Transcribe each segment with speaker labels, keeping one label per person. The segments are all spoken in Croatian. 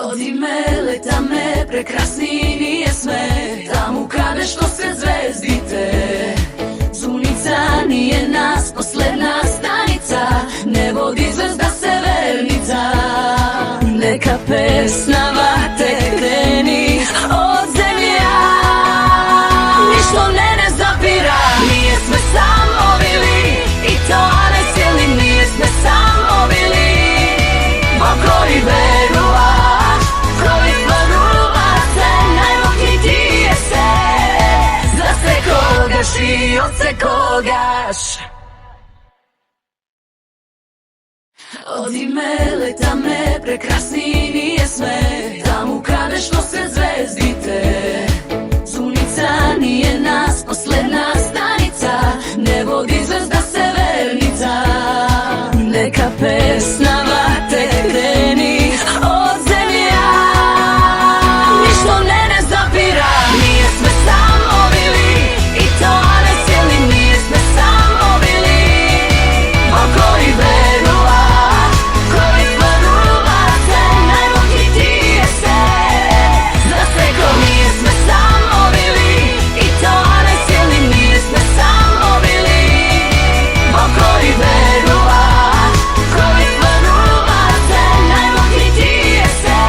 Speaker 1: Odi me, leta me, prekrasni nije sve. Tamo kada što se zvezdite. Zunica nije nas, posledna stanica. Ne vodi zvezda severnica. Neka pesna vate kreni od zemlja. Ništo ne zapira. Nije sme samo bili i to ne cijeli. Nije sme samo bili. Bo koji veruvaš, koji veruvace, najmohnitije se. Za se kogaš i od se kogaš. Odi me, leta me, prekrasni nije sve. Tamo kada što se zvezdite. Zunica nije nas, posledna stanica. Ne vodi zvezda severnica. Neka pesna vate kreni od zemlja. Ništo ne zapira. Nije sme samo bili i to ne cijeli. Nije sme samo bili. Bo koji veruvaš, koji veruvace, najmohnitije se. Za se ko nije sme samo bili i to ne cijeli. Nije sme samo bili. Bo koji veruvaš, koji veruvace, najmohnitije se.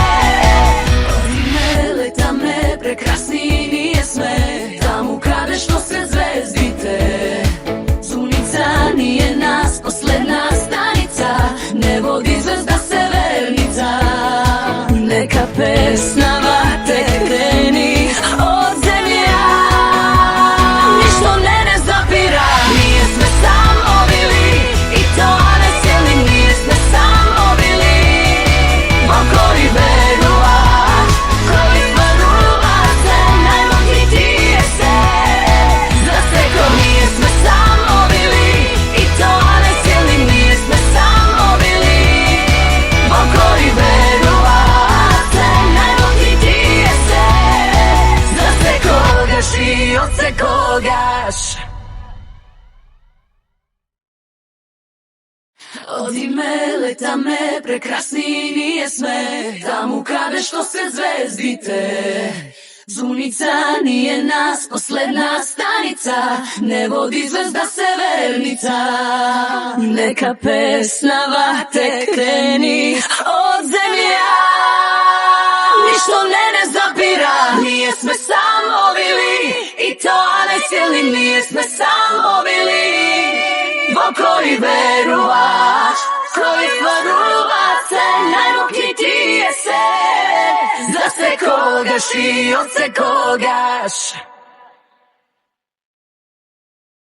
Speaker 1: Odi me, leta me, prekrasni nije sve. Tamo kada što se zvezdite. Zunica nije nas, posledna stanica. Ne vodi zvezda severnica. Neka pesna vate kreni od zemlja. Ništo ne zapira. Nije sme samo bili i to ne cijeli. Nije sme samo bili. Bo koji veruvaš, koji veruvace, najmohnitije se. Za se ko nije sme samo bili i to ne cijeli. Nije sme samo bili. Bo koji veruvace, najmohnitije se. Za se kogaš i od se kogaš. Odi me, leta me, prekrasni nije sve. Tamo kada što se zvezdite. Zunica nije nas, posledna stanica. Ne vodi zvezda severnica. Neka pesna vate kreni od zemlja. Ništo ne zapira. Nije sme samo bili i to ne cijeli. Nije sme samo bili. Bo koji veruvaš, koji veruvace, najmohnitije se. Za se kogaš i od se kogaš.